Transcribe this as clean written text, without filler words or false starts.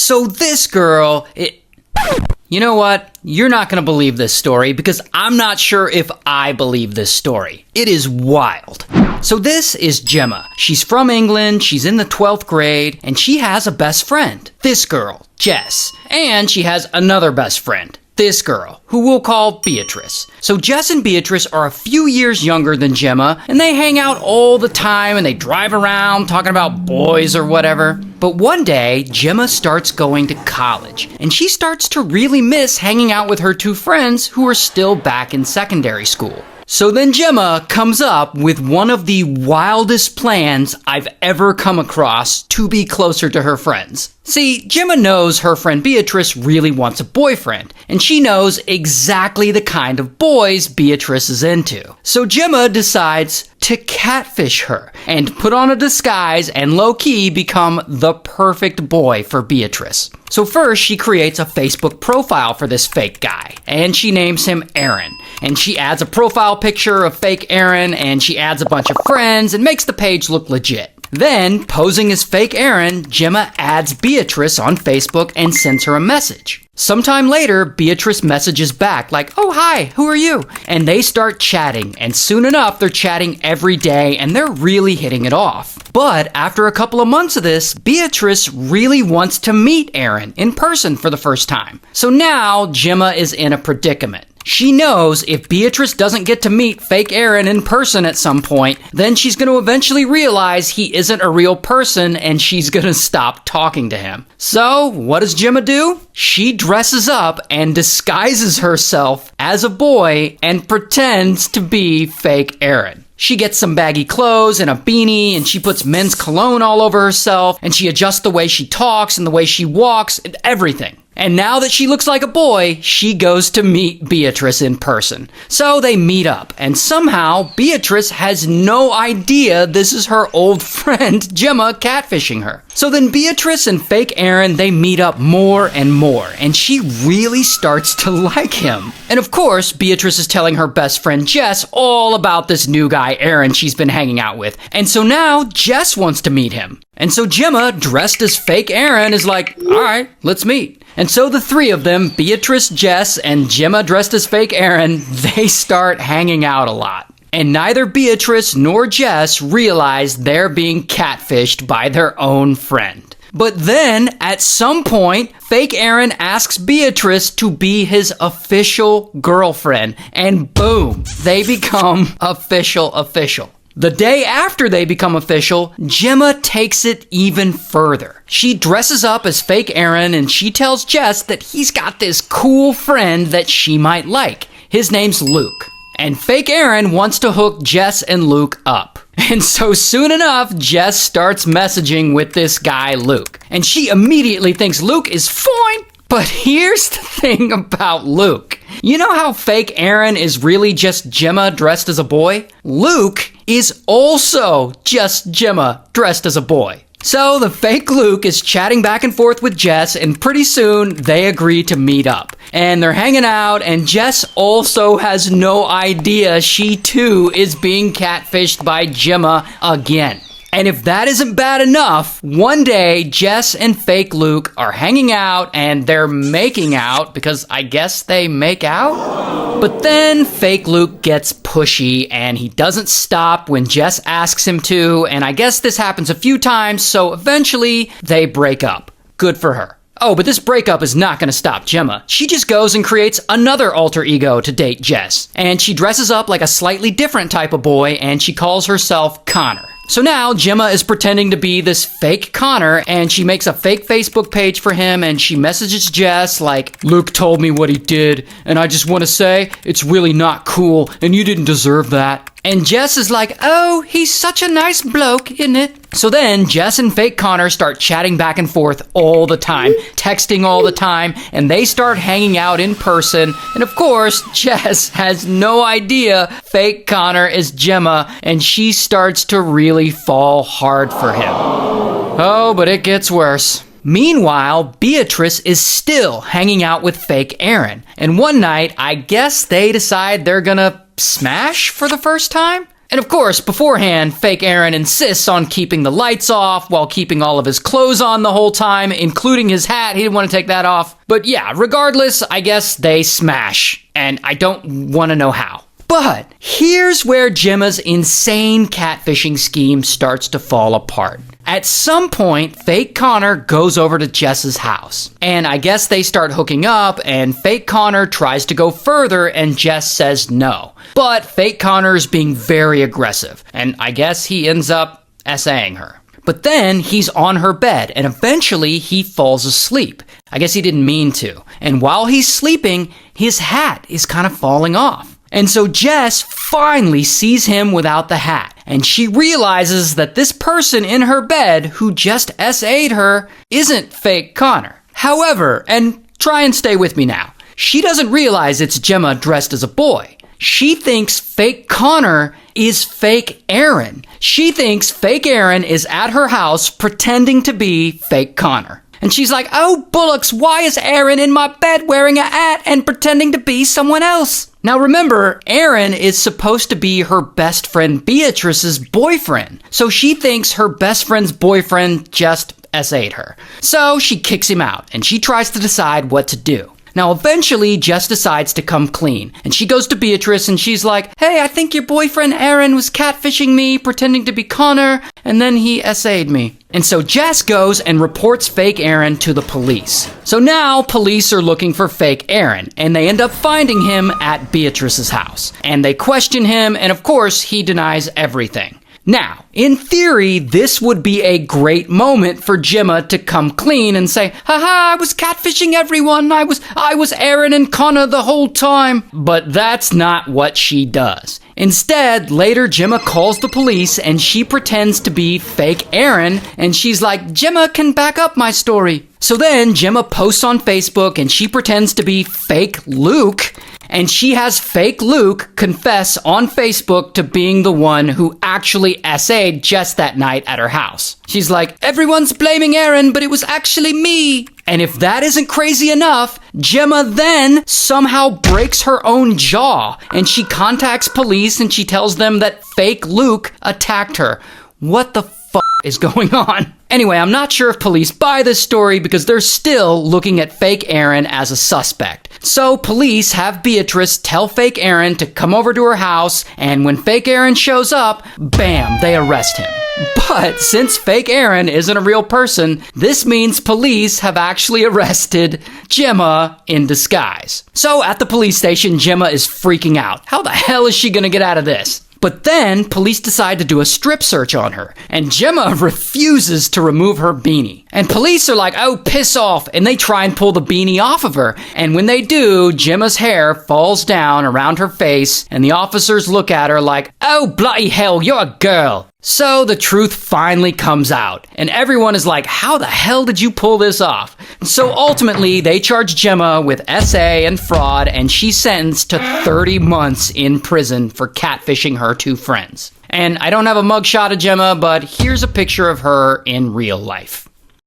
So this girl, You know what? You're not going to believe this story because I'm not sure if I believe this story. It is wild. So this is Gemma. She's from England, she's in the 12th grade, and she has a best friend. This girl, Jess. And she has another best friend. This girl, who we'll call Beatrice. So Jess and Beatrice are a few years younger than Gemma, and they hang out all the time and they drive around talking about boys or whatever. But one day, Gemma starts going to college, and she starts to really miss hanging out with her two friends who are still back in secondary school. So then Gemma comes up with one of the wildest plans I've ever come across to be closer to her friends. See, Gemma knows her friend Beatrice really wants a boyfriend, and she knows exactly the kind of boys Beatrice is into. So Gemma decides to catfish her and put on a disguise and low-key become the perfect boy for Beatrice. So first, she creates a Facebook profile for this fake guy, and she names him Aaron. And she adds a profile picture of fake Aaron, and she adds a bunch of friends and makes the page look legit. Then, posing as fake Aaron, Gemma adds Beatrice on Facebook and sends her a message. Sometime later, Beatrice messages back like, "Oh, hi, who are you?" And they start chatting, and soon enough, they're chatting every day, and they're really hitting it off. But after a couple of months of this, Beatrice really wants to meet Aaron in person for the first time. So now, Gemma is in a predicament. She knows if Beatrice doesn't get to meet fake Aaron in person at some point, then she's going to eventually realize he isn't a real person and she's going to stop talking to him. So, what does Gemma do? She dresses up and disguises herself as a boy and pretends to be fake Aaron. She gets some baggy clothes and a beanie, and she puts men's cologne all over herself, and she adjusts the way she talks and the way she walks and everything. And now that she looks like a boy, she goes to meet Beatrice in person. So they meet up, and somehow Beatrice has no idea this is her old friend Gemma catfishing her. So then Beatrice and fake Aaron, they meet up more and more, and she really starts to like him. And of course, Beatrice is telling her best friend Jess all about this new guy Aaron she's been hanging out with. And so now Jess wants to meet him. And so Gemma, dressed as fake Aaron, is like, all right, let's meet. And so the three of them, Beatrice, Jess, and Gemma dressed as fake Aaron, they start hanging out a lot. And neither Beatrice nor Jess realize they're being catfished by their own friend. But then, at some point, fake Aaron asks Beatrice to be his official girlfriend. And boom, they become official. The day after they become official, Gemma takes it even further. She dresses up as fake Aaron and she tells Jess that he's got this cool friend that she might like. His name's Luke. And fake Aaron wants to hook Jess and Luke up. And so soon enough, Jess starts messaging with this guy, Luke. And she immediately thinks Luke is fine. But here's the thing about Luke. You know how fake Aaron is really just Gemma dressed as a boy? Luke is also just Gemma dressed as a boy. So the fake Luke is chatting back and forth with Jess, and pretty soon they agree to meet up. And they're hanging out, and Jess also has no idea she too is being catfished by Gemma again. And if that isn't bad enough, one day Jess and fake Luke are hanging out and they're making out, because I guess they make out? But then fake Luke gets pushy and he doesn't stop when Jess asks him to, and I guess this happens a few times, so eventually they break up. Good for her. Oh, but this breakup is not going to stop Gemma. She just goes and creates another alter ego to date Jess. And she dresses up like a slightly different type of boy, and she calls herself Connor. So now Gemma is pretending to be this fake Connor, and she makes a fake Facebook page for him, and she messages Jess like, "Luke told me what he did, and I just want to say it's really not cool, and you didn't deserve that." And Jess is like, "Oh, he's such a nice bloke, isn't it?" So then Jess and fake Connor start chatting back and forth all the time, texting all the time, and they start hanging out in person. And of course, Jess has no idea fake Connor is Gemma, and she starts to really fall hard for him. Oh, but it gets worse. Meanwhile, Beatrice is still hanging out with fake Aaron. And one night, I guess they decide they're gonna smash for the first time? And of course, beforehand, fake Aaron insists on keeping the lights off while keeping all of his clothes on the whole time, including his hat. He didn't want to take that off. But yeah, regardless, I guess they smash. And I don't want to know how. But here's where Gemma's insane catfishing scheme starts to fall apart. At some point, fake Connor goes over to Jess's house. And I guess they start hooking up, and fake Connor tries to go further, and Jess says no. But fake Connor is being very aggressive, and I guess he ends up essaying her. But then he's on her bed, and eventually he falls asleep. I guess he didn't mean to. And while he's sleeping, his hat is kind of falling off. And so Jess finally sees him without the hat, and she realizes that this person in her bed who just SA'd her isn't fake Connor. However, and try and stay with me now, she doesn't realize it's Gemma dressed as a boy. She thinks fake Connor is fake Aaron. She thinks fake Aaron is at her house pretending to be fake Connor. And she's like, oh, bullocks, why is Aaron in my bed wearing a hat and pretending to be someone else? Now remember, Aaron is supposed to be her best friend Beatrice's boyfriend. So she thinks her best friend's boyfriend just SA'd her. So she kicks him out, and she tries to decide what to do. Now, eventually, Jess decides to come clean, and she goes to Beatrice, and she's like, hey, I think your boyfriend Aaron was catfishing me, pretending to be Connor, and then he SA'd me. And so Jess goes and reports fake Aaron to the police. So now, police are looking for fake Aaron, and they end up finding him at Beatrice's house. And they question him, and of course, he denies everything. Now, in theory, this would be a great moment for Gemma to come clean and say, haha, I was catfishing everyone. I was Aaron and Connor the whole time. But that's not what she does. Instead, later Gemma calls the police and she pretends to be fake Aaron, and she's like, Gemma can back up my story. So then Gemma posts on Facebook and she pretends to be fake Luke, and she has fake Luke confess on Facebook to being the one who actually SA'd Jess that night at her house. She's like, everyone's blaming Aaron, but it was actually me. And if that isn't crazy enough, Gemma then somehow breaks her own jaw, and she contacts police and she tells them that fake Luke attacked her. What the fuck is going on? Anyway, I'm not sure if police buy this story because they're still looking at fake Aaron as a suspect. So police have Beatrice tell fake Aaron to come over to her house, and when fake Aaron shows up, bam, they arrest him. But since fake Aaron isn't a real person, this means police have actually arrested Gemma in disguise. So at the police station, Gemma is freaking out. How the hell is she gonna get out of this? But then, police decide to do a strip search on her, and Gemma refuses to remove her beanie. And police are like, oh, piss off, and they try and pull the beanie off of her. And when they do, Gemma's hair falls down around her face, and the officers look at her like, oh, bloody hell, you're a girl. So the truth finally comes out, and everyone is like, how the hell did you pull this off? So ultimately, they charge Gemma with SA and fraud, and she's sentenced to 30 months in prison for catfishing her two friends. And I don't have a mugshot of Gemma, but here's a picture of her in real life.